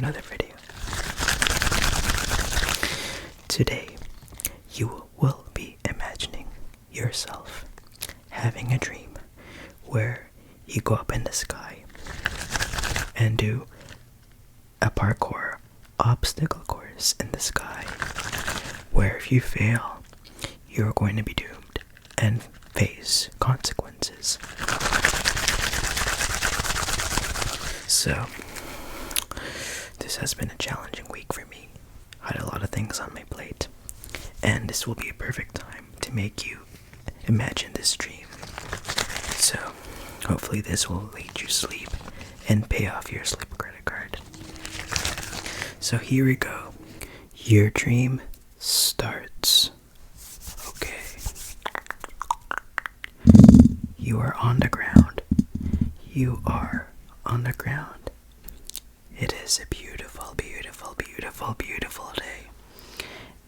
another video. Today, you will be imagining yourself having a dream where you go up in the sky and do a parkour obstacle course in the sky, where if you fail, you're going to be doomed and face consequences. So, this has been a challenging week for me. I had a lot of things on my plate, and this will be a perfect time to make you imagine this dream. So, hopefully this will lead you to sleep and pay off your sleep credit card. So here we go. Your dream starts. Okay. You are on the ground. You are on the ground. It is a beautiful, beautiful, beautiful, beautiful day.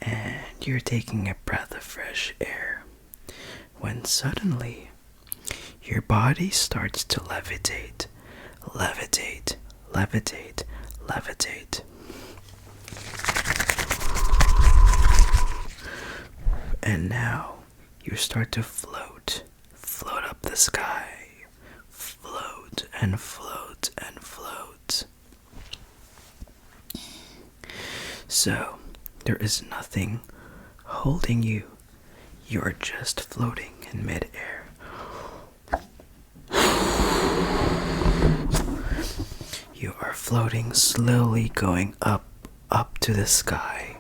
And you're taking a breath of fresh air when suddenly your body starts to levitate, levitate, levitate, levitate. And now you start to float up the sky, float and float and float. So, there is nothing holding you. You're just floating in midair. You are floating slowly, going up to the sky.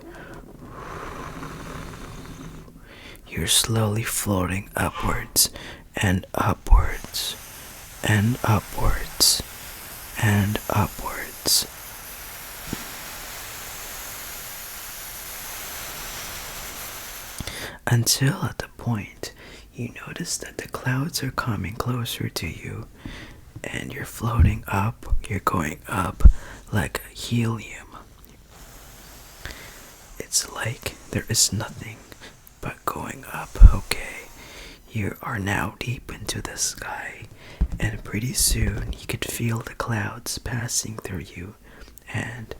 You're slowly floating upwards and upwards and upwards and upwards. Until at the point you notice that the clouds are coming closer to you and you're floating up, you're going up like helium. It's like there is nothing but going up. Okay, you are now deep into the sky, and pretty soon you could feel the clouds passing through you, and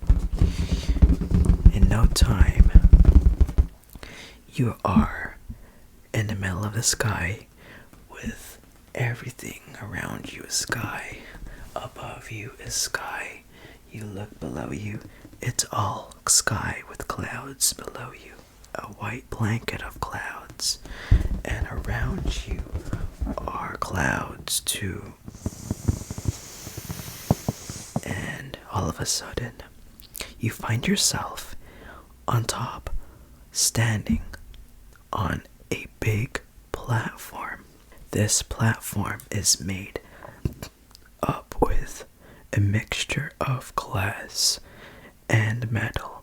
in no time you are in the middle of the sky with everything around you is sky. Above you is sky. You look below you, it's all sky with clouds below you. A white blanket of clouds, and around you are clouds too. And all of a sudden, you find yourself on top, standing on a big platform. This platform is made up with a mixture of glass and metal.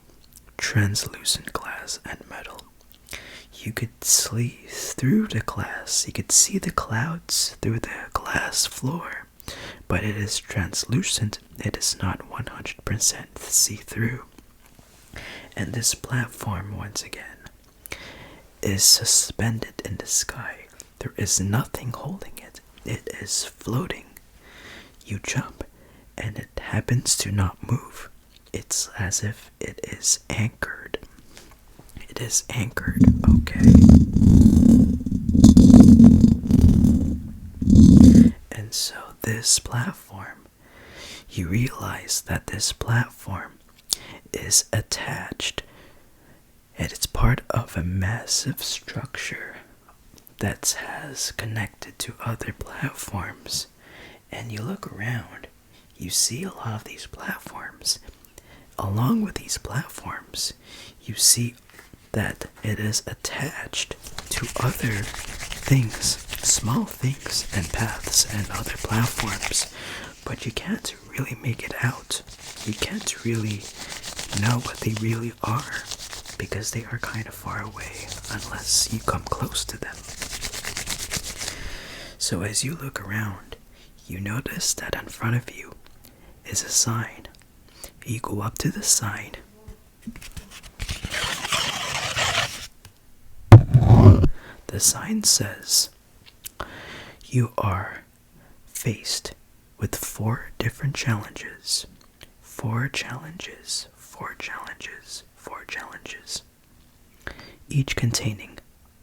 Translucent glass and metal. You could see through the glass. You could see the clouds through the glass floor, but it is translucent. It is not 100% see-through. And this platform, once again, is suspended in the sky. There is nothing holding it. It is floating. You jump, and it happens to not move. It's as if it is anchored. It is anchored, okay. And so this platform, you realize that this platform is attached, and it's part of a massive structure that has connected to other platforms. And you look around, you see a lot of these platforms. Along with these platforms, you see that it is attached to other things, small things and paths and other platforms, but you can't really make it out. You can't really know what they really are because they are kind of far away unless you come close to them. So as you look around, you notice that in front of you is a sign. You go up to the sign. The sign says, you are faced with 4 different challenges, 4 challenges, 4 challenges, 4 challenges, each containing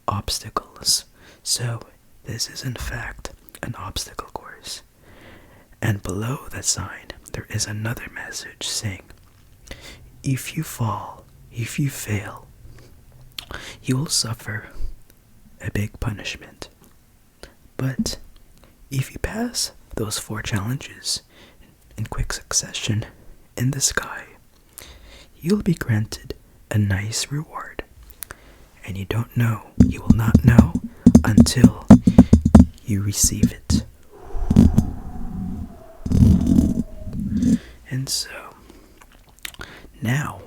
obstacles. So, this is in fact an obstacle course. And below the sign, there is another message saying, if you fall, if you fail, you will suffer a big punishment. But if you pass those 4 challenges in quick succession in the sky, you'll be granted a nice reward. And you will not know until you receive it. And so, now,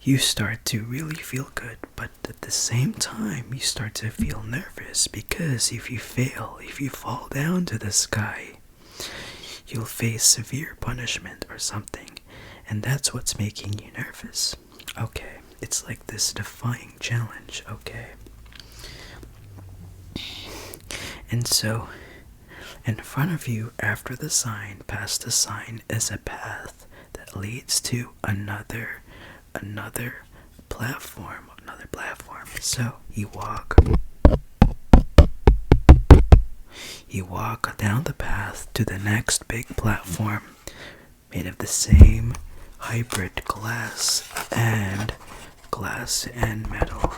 you start to really feel good, but at the same time, you start to feel nervous because if you fail, if you fall down to the sky, you'll face severe punishment or something, and that's what's making you nervous. Okay, it's like this defying challenge, okay? And so, in front of you, after the sign, past the sign, is a path that leads to another platform. So you walk down the path to the next big platform, made of the same hybrid glass and metal.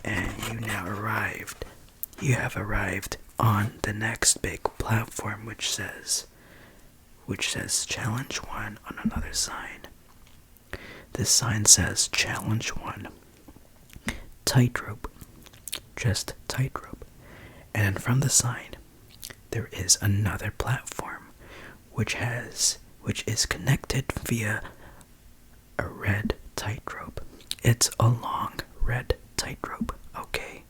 And you have arrived on the next big platform, which says challenge 1 on another sign. This sign says challenge 1, tightrope, just tightrope. And from the sign, there is another platform, which is connected via a red tightrope. It's a long red tightrope, okay?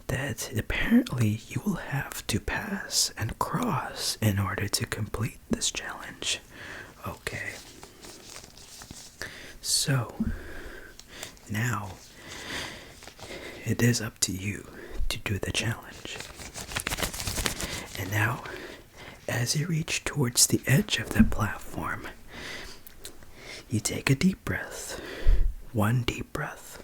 That apparently you will have to pass and cross in order to complete this challenge. Okay. So, now, it is up to you to do the challenge. And now, as you reach towards the edge of the platform, you take a deep breath. 1 deep breath.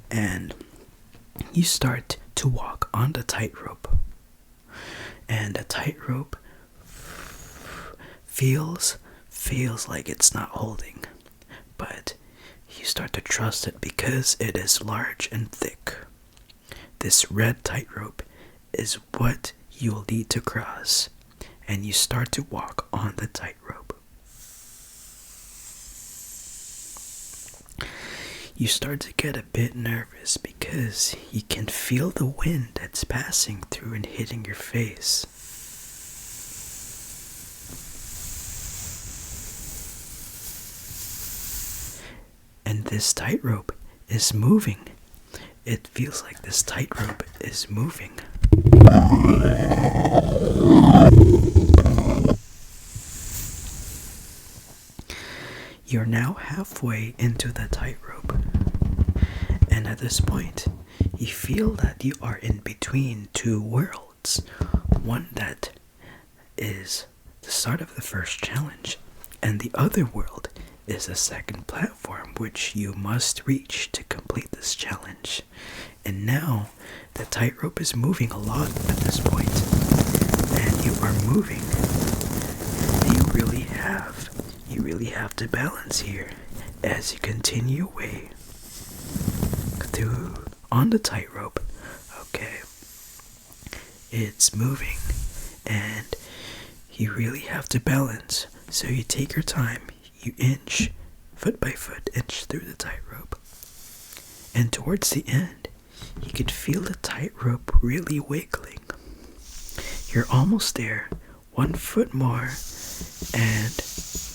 And you start to walk on the tightrope. And the tightrope feels like it's not holding, but you start to trust it because it is large and thick. This red tightrope is what you'll need to cross, and you start to walk on the tightrope. You start to get a bit nervous because you can feel the wind that's passing through and hitting your face. And this tightrope is moving. It feels like this tightrope is moving. You're now halfway into the tightrope. And at this point, you feel that you are in between 2 worlds. One that is the start of the first challenge, and the other world is a second platform which you must reach to complete this challenge. And now the tightrope is moving a lot at this point, and you are moving. You really have to balance here as you continue away through on the tightrope. Okay, it's moving, and you really have to balance. So you take your time. You inch, foot by foot, inch through the tightrope. And towards the end, you could feel the tightrope really wiggling. You're almost there, 1 foot more, and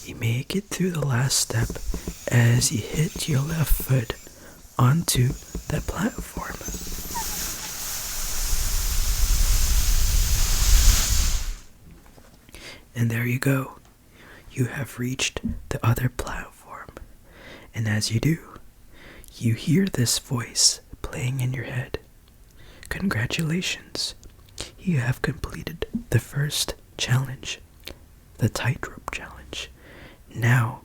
you make it through the last step as you hit your left foot onto the platform. And there you go. You have reached the other platform. And as you do, you hear this voice playing in your head. Congratulations! You have completed the first challenge, the tightrope challenge. Now,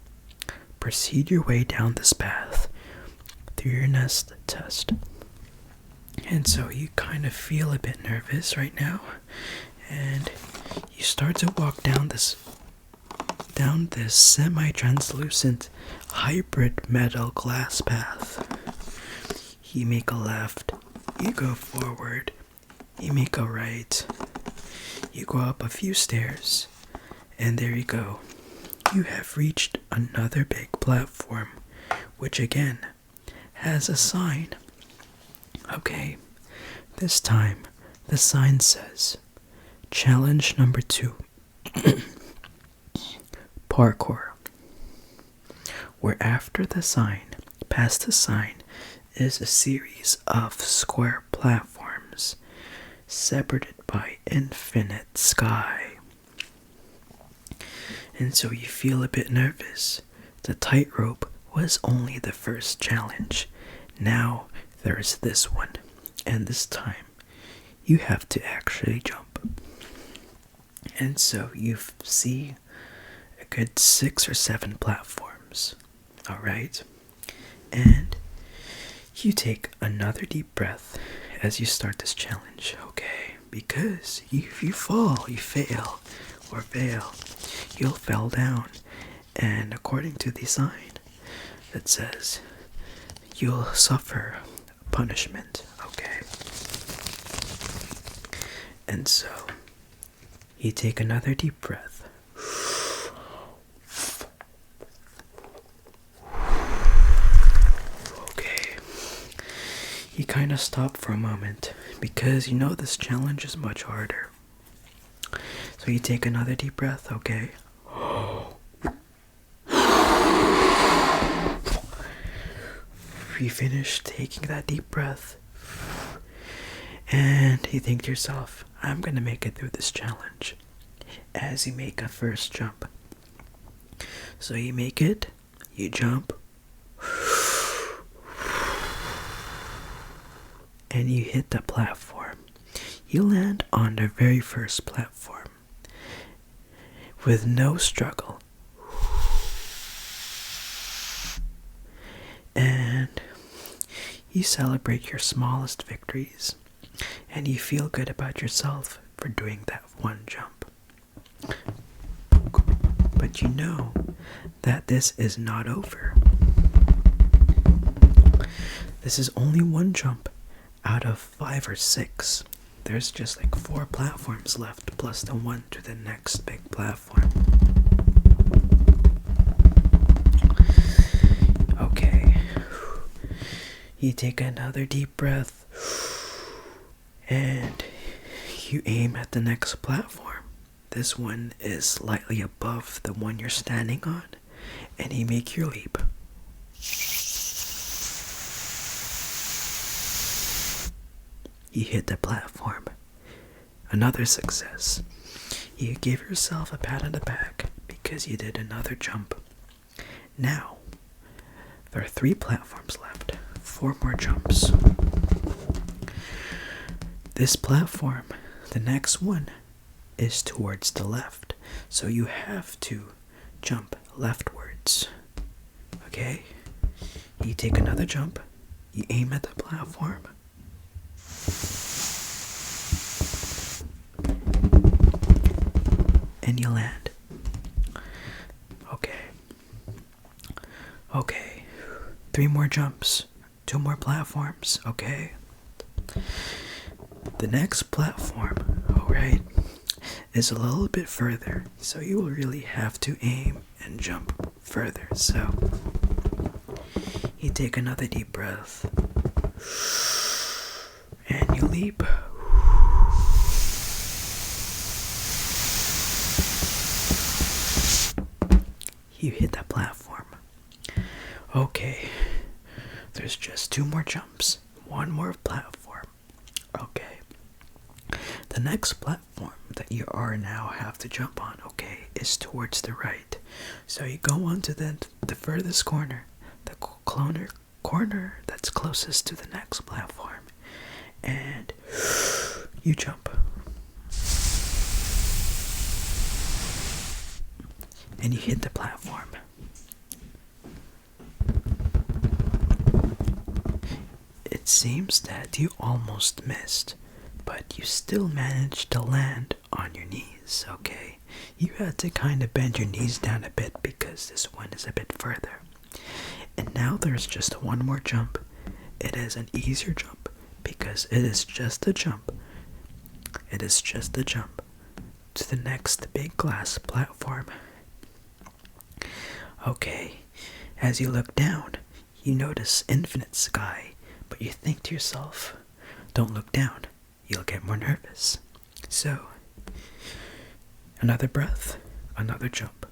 proceed your way down this path through your next test. And so you kind of feel a bit nervous right now, and you start to walk down this semi-translucent hybrid metal glass path. You make a left, you go forward, you make a right, you go up a few stairs, and there you go. You have reached another big platform, which again has a sign. Okay, this time the sign says, challenge number 2, parkour. Where after the sign, past the sign, is a series of square platforms separated by infinite sky. And so you feel a bit nervous. The tightrope was only the first challenge. Now there's this one, and this time you have to actually jump. And so you see a good 6 or 7 platforms. Alright? And you take another deep breath as you start this challenge, okay? Because if you fall, you fail, or fail, you'll fall down. And according to the sign, it says you'll suffer punishment, okay? And so, you take another deep breath. Okay. You kind of stop for a moment because you know this challenge is much harder. So you take another deep breath, okay? You finish taking that deep breath, and you think to yourself, I'm gonna make it through this challenge. As you make a first jump. So you make it, you jump, and you hit the platform. You land on the very first platform with no struggle. And you celebrate your smallest victories, and you feel good about yourself for doing that one jump. But you know that this is not over. This is only one jump out of 5 or 6. There's just like 4 platforms left, plus the one to the next big platform. Okay. You take another deep breath, and you aim at the next platform. This one is slightly above the one you're standing on, and you make your leap. You hit the platform. Another success. You give yourself a pat on the back because you did another jump. Now, there are 3 platforms left. 4 more jumps. This platform, the next one, is towards the left. So you have to jump leftwards. Okay? You take another jump. You aim at the platform. And you land. Okay. Okay. 3 more jumps. 2 more platforms. Okay. The next platform, alright, is a little bit further. So you will really have to aim and jump further. So you take another deep breath. And you leap. You hit that platform. Okay. There's just 2 more jumps. 1 more platform. Okay. The next platform that you are now have to jump on, okay, is towards the right. So you go on to the furthest corner. The corner that's closest to the next platform. And You jump. And you hit the platform. It seems that you almost missed, but you still managed to land on your knees, okay? You had to kind of bend your knees down a bit because this one is a bit further. And now there's just one more jump. It is an easier jump because it is just a jump. It is just a jump to the next big glass platform. Okay, as you look down, you notice infinite sky, but you think to yourself, don't look down, you'll get more nervous. So, another breath, another jump.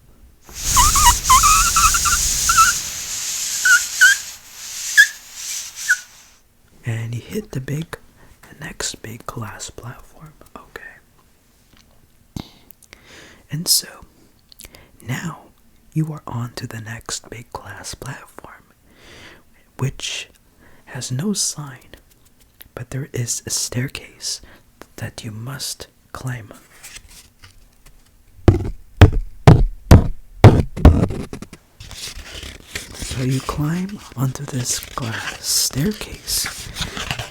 And you hit the next big glass platform. Okay. And so, now you are on to the next big glass platform, which has no sign, but there is a staircase that you must climb. So you climb onto this glass staircase.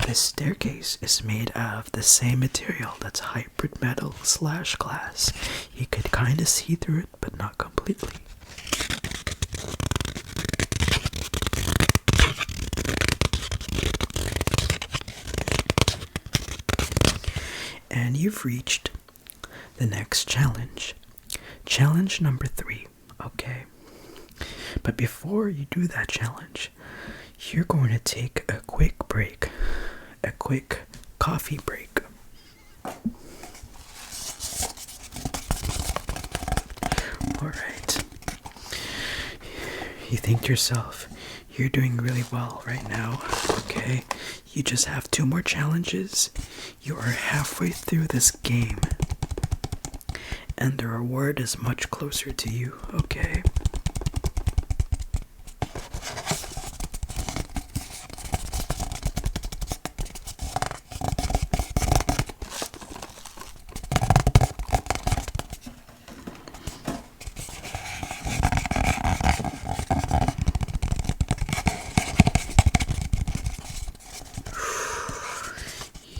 This staircase is made of the same material that's hybrid metal / glass. You could kind of see through it, but not completely. And you've reached the next challenge. Challenge number 3, okay? But before you do that challenge, you're going to take a quick break. A quick coffee break. Alright. You think to yourself, you're doing really well right now, okay? You just have 2 more challenges. You are halfway through this game. And the reward is much closer to you, okay?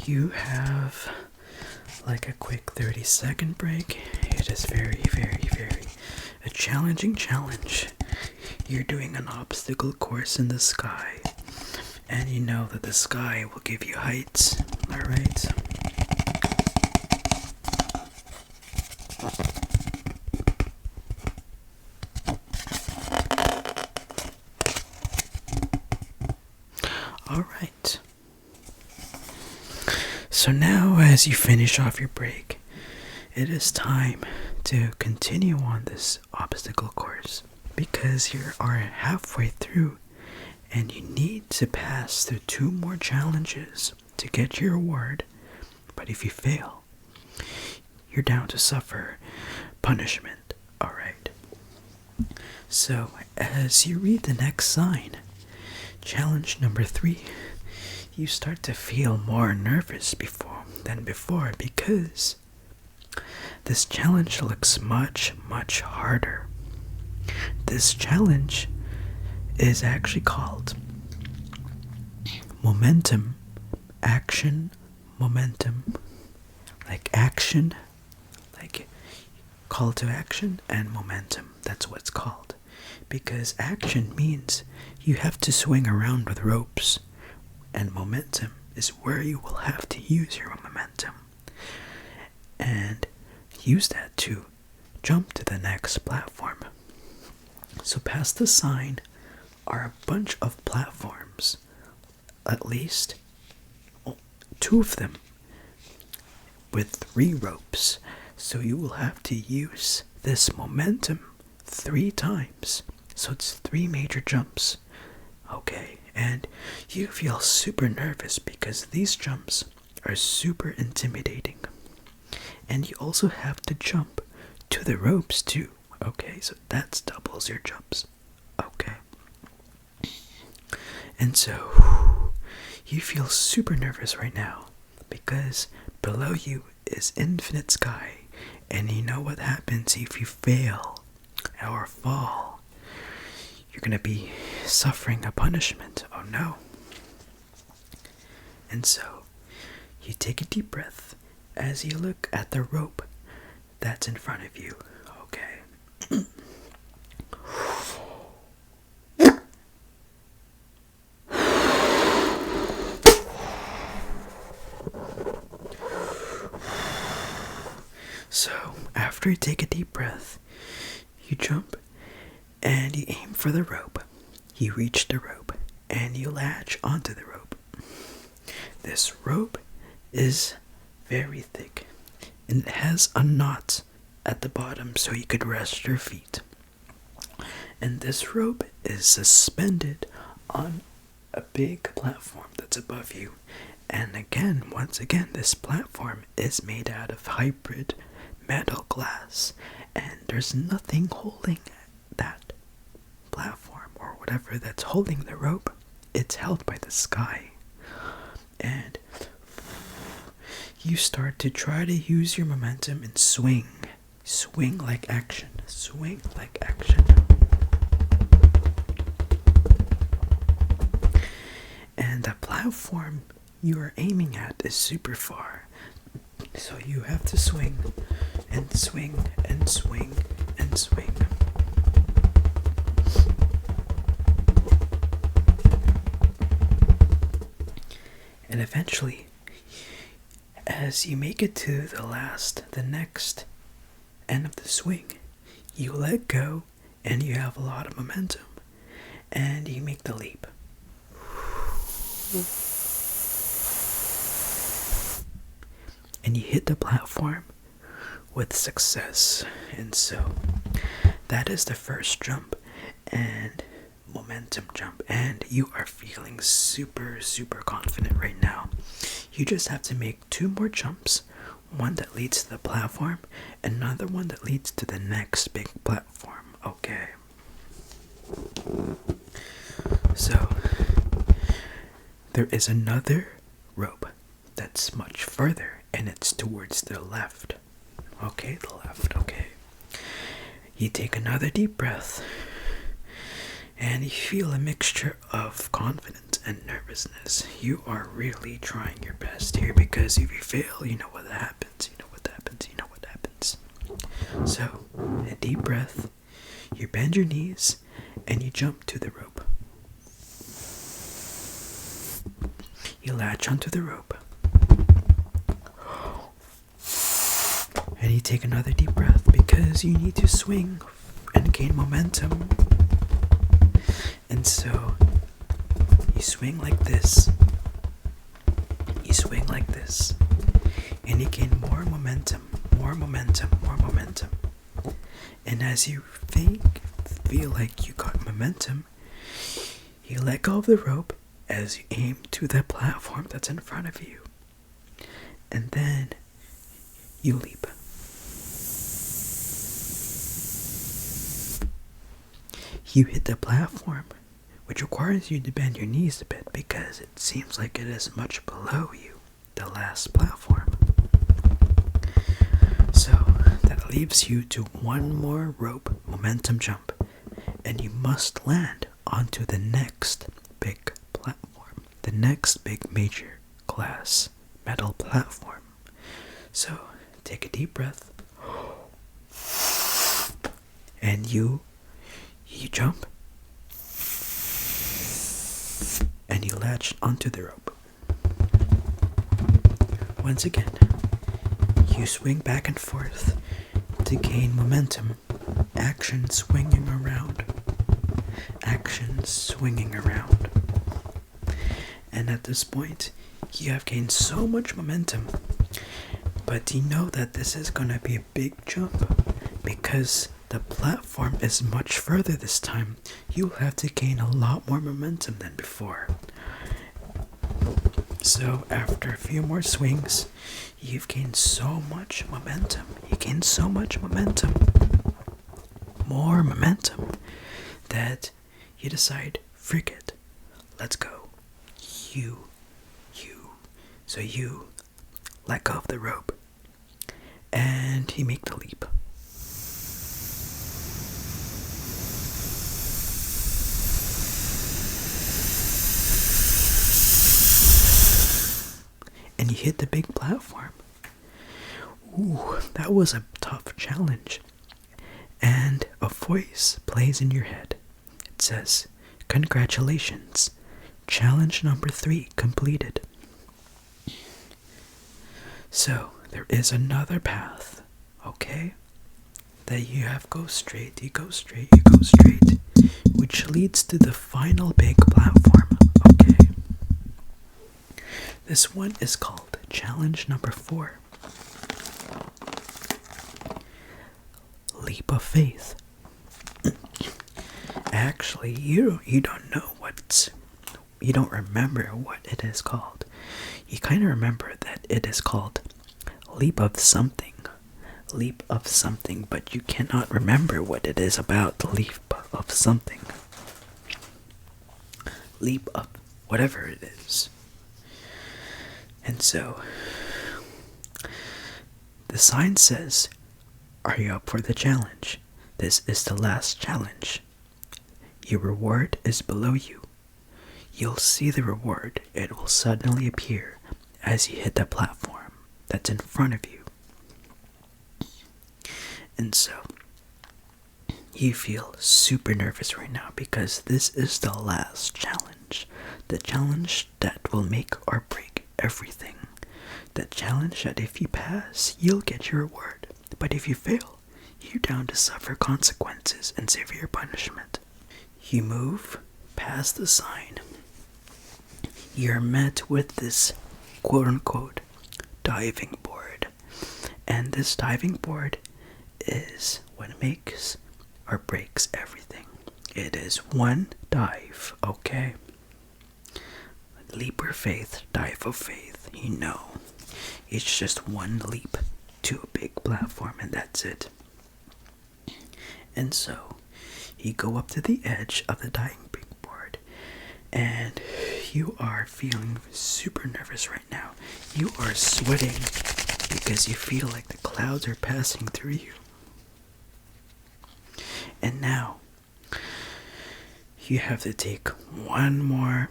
You have like a quick 30-second break. It is very a challenging challenge. You're doing an obstacle course in the sky, and you know that the sky will give you heights, alright? Alright. So now, as you finish off your break, it is time to continue on this obstacle course because you are halfway through and you need to pass through 2 more challenges to get your reward. But if you fail, you're down to suffer punishment, alright? So, as you read the next sign, challenge number 3, you start to feel more nervous than before because this challenge looks much harder. This challenge is actually called momentum, action, momentum. Like action, like call to action, and momentum. That's what it's called. Because action means you have to swing around with ropes. And momentum is where you will have to use your momentum and use that to jump to the next platform. So past the sign are a bunch of platforms, at least 2 of them with 3 ropes. So you will have to use this momentum 3 times. So it's 3 major jumps. Okay. And you feel super nervous because these jumps are super intimidating. And you also have to jump to the ropes too. Okay, so that doubles your jumps. Okay. And so, you feel super nervous right now because below you is infinite sky. And you know what happens if you fail or fall? You're gonna be suffering a punishment. Oh no. And so, you take a deep breath as you look at the rope that's in front of you. Okay. So, after you take a deep breath, you jump and you aim for the rope. You reach the rope and you latch onto the rope. This rope is very thick and it has a knot at the bottom so you could rest your feet. And this rope is suspended on a big platform that's above you. And again, once again, this platform is made out of hybrid metal glass, and there's nothing holding that platform or whatever that's holding the rope. It's held by the sky. And you start to try to use your momentum and swing. Swing like action. Swing like action. And the platform you are aiming at is super far. So you have to swing and swing and swing and swing. And eventually, as you make it to the next end of the swing, you let go and you have a lot of momentum and you make the leap. And you hit the platform with success. And so that is the first jump and momentum jump, and you are feeling super confident right now. You just have to make 2 more jumps, one that leads to the platform and another one that leads to the next big platform. Okay, so there is another rope that's much further and it's towards the left. Okay, the left. Okay, you take another deep breath and you feel a mixture of confidence and nervousness. You are really trying your best here, because if you fail, you know what happens. So, a deep breath, you bend your knees, and you jump to the rope. You latch onto the rope. And you take another deep breath, because you need to swing and gain momentum. And so, you swing like this. You swing like this. And you gain more momentum. And as you feel like you got momentum, you let go of the rope as you aim to the platform that's in front of you. And then you leap. You hit the platform, which requires you to bend your knees a bit because it seems like it is much below you, the last platform. So that leaves you to one more rope momentum jump, and you must land onto the next big platform, the next big major glass metal platform. So take a deep breath, and you jump, and you latch onto the rope. Once again, you swing back and forth to gain momentum. Action swinging around. And at this point, you have gained so much momentum. But you know that this is going to be a big jump because the platform is much further this time. You'll have to gain a lot more momentum than before. So after a few more swings, you've gained so much momentum. More momentum that you decide, freak it, let's go. So you let go of the rope, and you make the leap. And you hit the big platform. Ooh, that was a tough challenge. And a voice plays in your head. It says, "Congratulations, challenge number 3 completed." So, there is another path, okay? That you have go straight, you go straight, you go straight, which leads to the final big platform, okay? This one is called challenge number 4. Leap of faith. Actually, you don't know you don't remember what it is called. You kind of remember that it is called leap of something. Leap of something, but you cannot remember what it is about the leap of something. Leap of whatever it is. And so, the sign says, "Are you up for the challenge? This is the last challenge. Your reward is below you. You'll see the reward. It will suddenly appear as you hit the platform that's in front of you." And so, you feel super nervous right now because this is the last challenge. The challenge that will make or break everything. The challenge that if you pass, you'll get your reward. But if you fail, you're down to suffer consequences and severe punishment. You move past the sign. You're met with this quote-unquote diving board. And this diving board is what makes or breaks everything. It is one dive, okay? Leap of faith, dive of faith, you know. It's just one leap to a big platform and that's it. And so, you go up to the edge of the diving board and you are feeling super nervous right now. You are sweating because you feel like the clouds are passing through you. And now, you have to take one more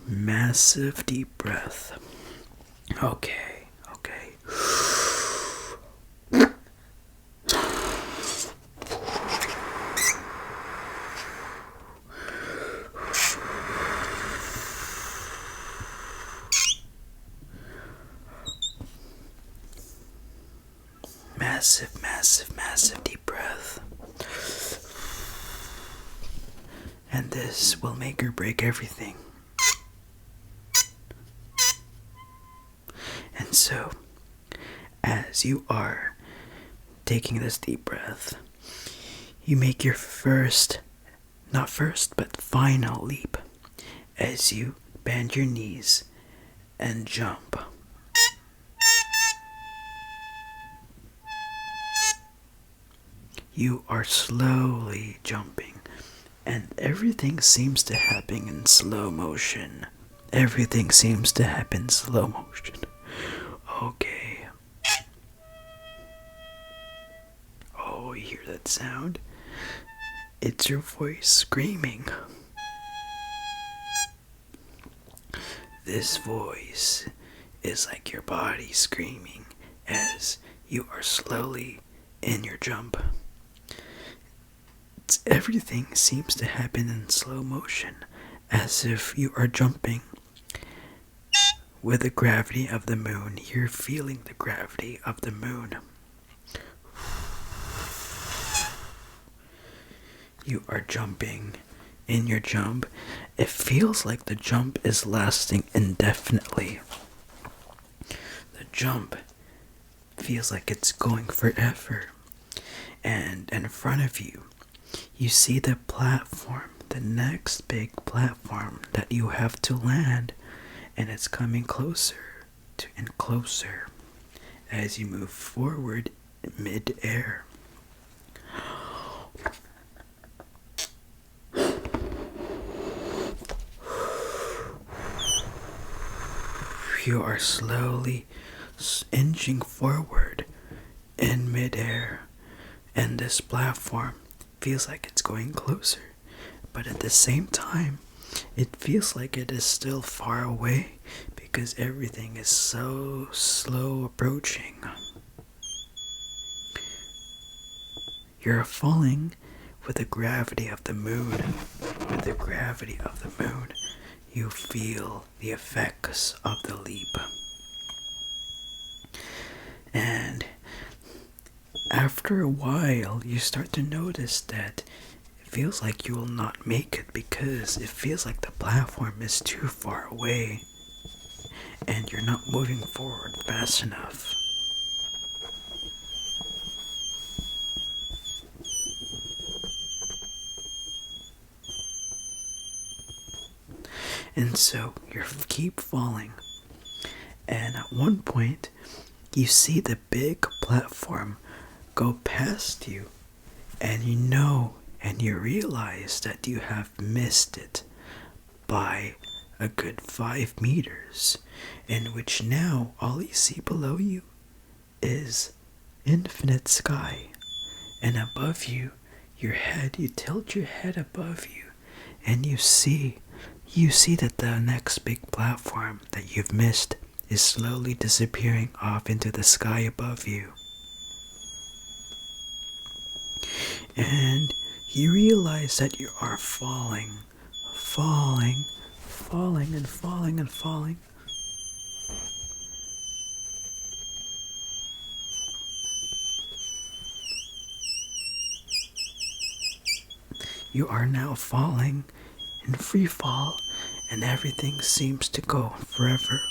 massive deep breath. Okay. Massive deep breath. And this will make or break everything. And so, as you are taking this deep breath, you make your but final leap as you bend your knees and jump. You are slowly jumping, and everything seems to happen in slow motion. Everything seems to happen in slow motion. Okay. Oh, you hear that sound? It's your voice screaming. This voice is like your body screaming as you are slowly in your jump. Everything seems to happen in slow motion, as if you are jumping. With the gravity of the moon, you're feeling the gravity of the moon. You are jumping. In your jump, it feels like the jump is lasting indefinitely. The jump feels like it's going forever. And in front of you, you see the platform, the next big platform that you have to land, and it's coming closer and closer as you move forward mid-air. You are slowly inching forward in midair, and this platform feels like it's going closer, but at the same time, it feels like it is still far away because everything is so slow approaching. You're falling with the gravity of the moon. With the gravity of the moon, you feel the effects of the leap. And after a while, you start to notice that it feels like you will not make it because it feels like the platform is too far away and you're not moving forward fast enough. And so you keep falling, and at one point you see the big platform go past you, and you know and you realize that you have missed it by a good 5 meters, in which now all you see below you is infinite sky, and above you, you tilt your head above you, and you see that the next big platform that you've missed is slowly disappearing off into the sky above you. And you realize that you are falling, and falling and falling. You are now falling in free fall, and everything seems to go forever.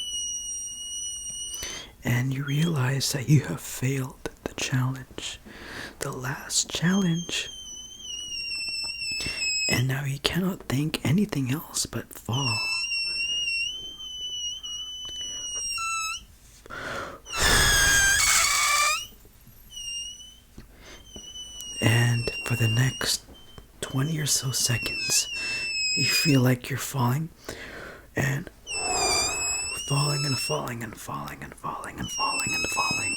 And you realize that you have failed the challenge, the last challenge. And now you cannot think anything else but fall. And for the next 20 or so seconds, you feel like you're falling and falling and falling and falling and falling and falling and falling.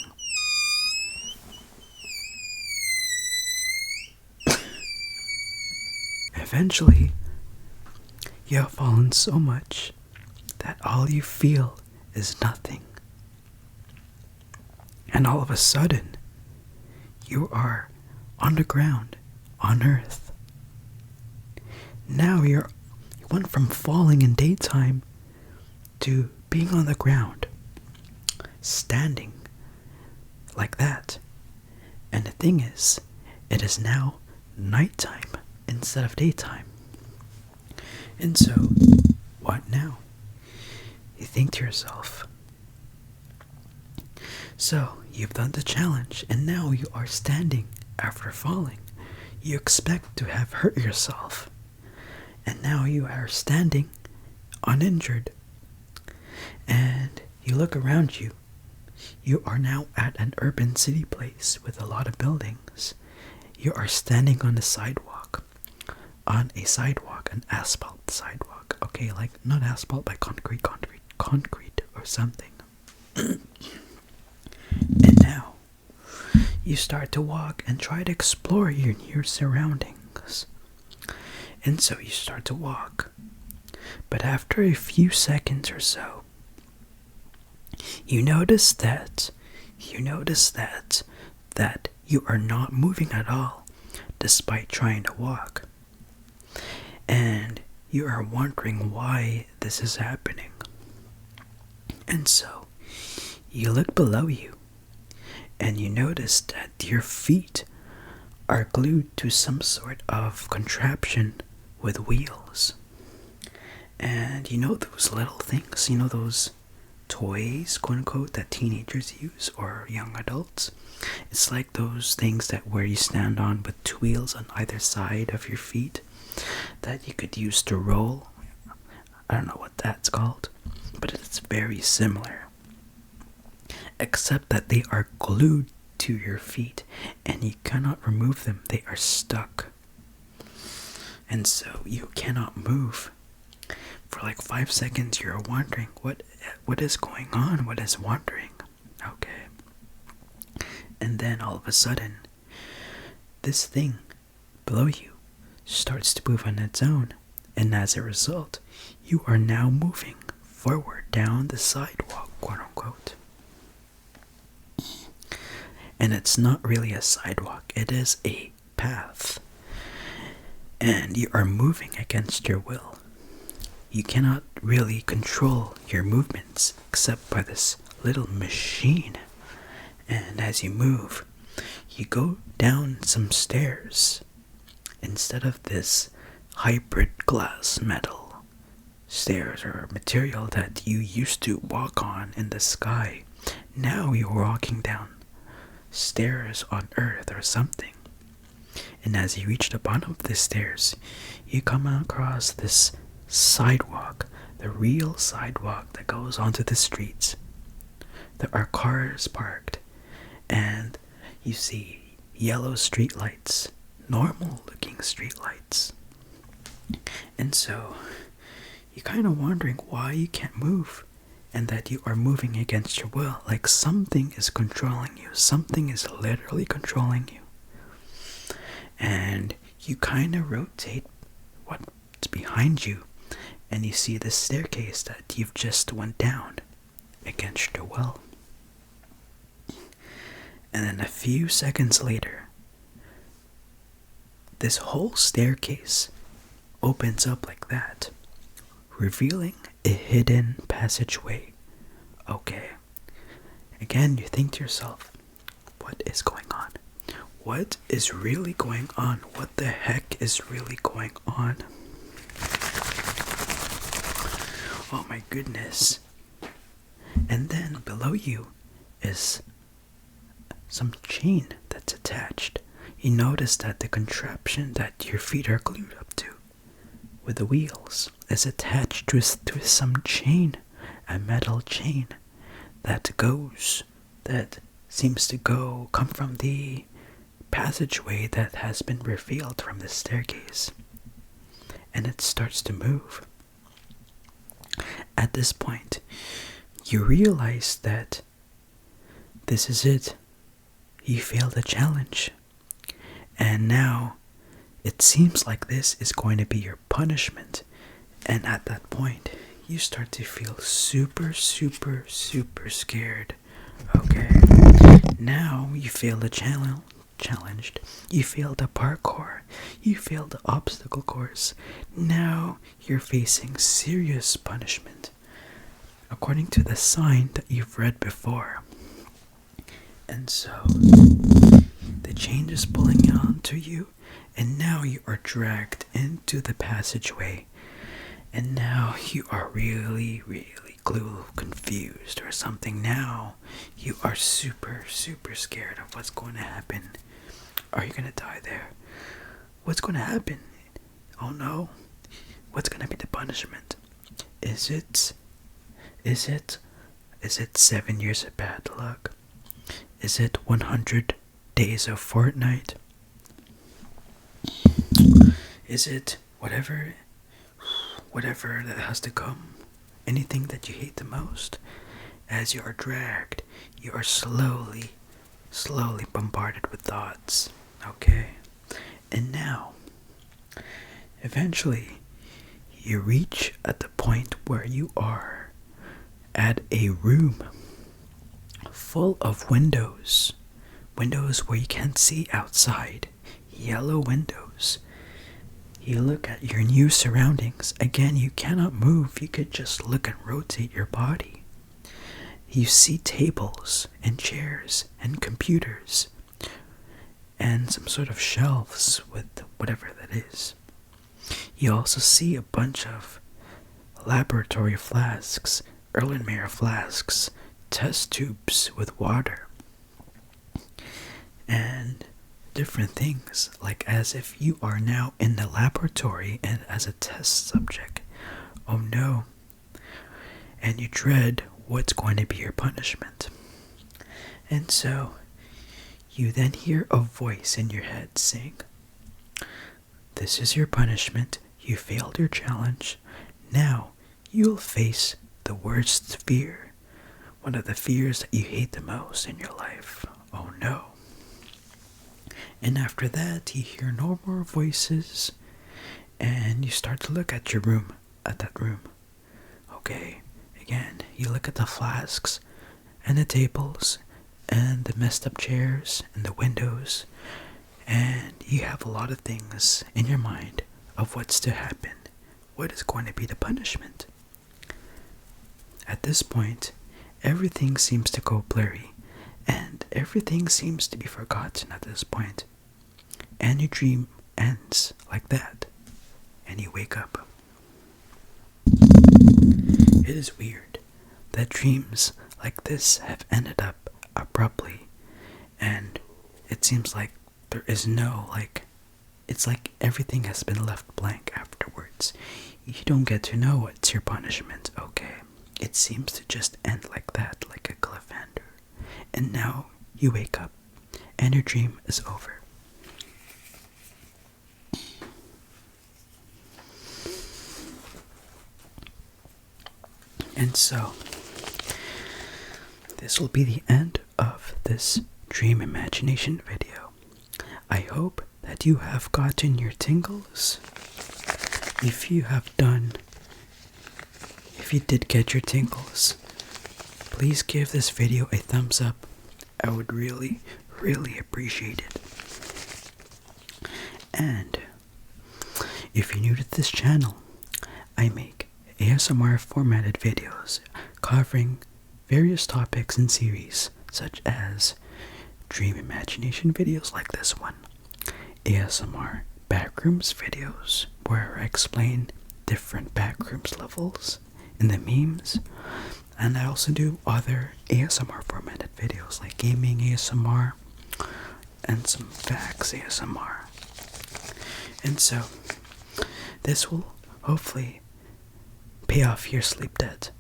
Eventually, you have fallen so much that all you feel is nothing. And all of a sudden, you are on the ground, on Earth. Now you went from falling in daytime to being on the ground, standing like that. And the thing is, it is now nighttime instead of daytime. And so, what now? You think to yourself, so you've done the challenge and now you are standing after falling. You expect to have hurt yourself, and now you are standing uninjured. And you look around you. You are now at an urban city place with a lot of buildings. You are standing on a sidewalk, an asphalt sidewalk. Okay, like not asphalt, but concrete or something. And now you start to walk and try to explore your surroundings. And so you start to walk. But after a few seconds or so, you notice that you are not moving at all, despite trying to walk. And you are wondering why this is happening. And so, you look below you, and you notice that your feet are glued to some sort of contraption with wheels. And you know those little things, those toys, quote unquote, that teenagers use or young adults? It's like those things that where you stand on with two wheels on either side of your feet that you could use to roll. I don't know what that's called, but it's very similar. Except that they are glued to your feet and you cannot remove them. They are stuck. And so you cannot move. For like 5 seconds you're wondering what is going on, what is wondering. Okay. And then all of a sudden, this thing below you starts to move on its own. And as a result, you are now moving forward down the sidewalk, quote unquote. And it's not really a sidewalk, it is a path. And you are moving against your will. You cannot really control your movements except by this little machine. And as you move, you go down some stairs. Instead of this hybrid glass metal stairs or material that you used to walk on in the sky, now you're walking down stairs on earth or something. And as you reach the bottom of the stairs, you come across this sidewalk, the real sidewalk that goes onto the streets. There are cars parked, and you see yellow streetlights, normal looking streetlights. And so you're kind of wondering why you can't move, and that you are moving against your will, like something is controlling you. Something is literally controlling you. And you kind of rotate what's behind you, and you see the staircase that you've just went down against your will. And then a few seconds later, this whole staircase opens up like that, revealing a hidden passageway. Okay. Again, you think to yourself, what is going on? What is really going on? What the heck is really going on? Oh my goodness. And then below you is some chain that's attached. You notice that the contraption that your feet are glued up to with the wheels is attached to some chain, a metal chain that seems to come from the passageway that has been revealed from the staircase. And it starts to move. At this point, you realize that this is it. You failed the challenge. And now, it seems like this is going to be your punishment. And at that point, you start to feel super, super, super scared. Okay. Now you failed the challenged. You failed the parkour. You failed the obstacle course. Now you're facing serious punishment, according to the sign that you've read before. And so, the chain is pulling onto you, and now you are dragged into the passageway. And now you are really, really confused or something. Now you are super, super scared of what's going to happen. Are you going to die there? What's going to happen? Oh no. What's going to be the punishment? Is it 7 years of bad luck? Is it 100 days of Fortnite? Is it whatever that has to come? Anything that you hate the most? As you are dragged, you are slowly bombarded with thoughts. Okay? And now, eventually, you reach at the point where you are at a room full of windows. Windows where you can't see outside. Yellow windows. You look at your new surroundings. Again, you cannot move. You could just look and rotate your body. You see tables and chairs and computers and some sort of shelves with whatever that is. You also see a bunch of laboratory flasks, Erlenmeyer flasks, test tubes with water, and different things, like as if you are now in the laboratory and as a test subject. Oh no. And you dread what's going to be your punishment. And so, you then hear a voice in your head saying, "This is your punishment. You failed your challenge. Now, you'll face the worst fear. one of the fears that you hate the most in your life. Oh no. And after that, you hear no more voices, and you start to look at that room. Okay, again, you look at the flasks, and the tables, and the messed up chairs, and the windows, and you have a lot of things in your mind of what's to happen. What is going to be the punishment? At this point, everything seems to go blurry, and everything seems to be forgotten at this point. And your dream ends like that, and you wake up. It is weird that dreams like this have ended up abruptly, and it seems like there is no, it's like everything has been left blank afterwards. You don't get to know what's your punishment, okay? It seems to just end like that, like a cliffhanger. And now you wake up, and your dream is over. And so, this will be the end of this dream imagination video. I hope that you have gotten your tingles. If you did get your tingles, please give this video a thumbs up. I would really, really appreciate it. And if you're new to this channel, I make ASMR formatted videos covering various topics and series, such as dream imagination videos like this one, ASMR backrooms videos where I explain different backrooms levels in the memes, and I also do other ASMR formatted videos like gaming ASMR and some facts ASMR. And so this will hopefully pay off your sleep debt.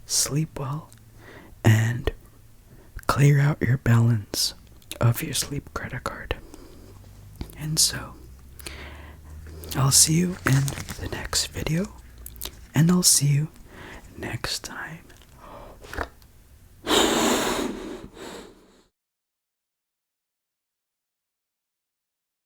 Sleep well and clear out your balance of your sleep credit card. And so I'll see you in the next video, and I'll see you next time.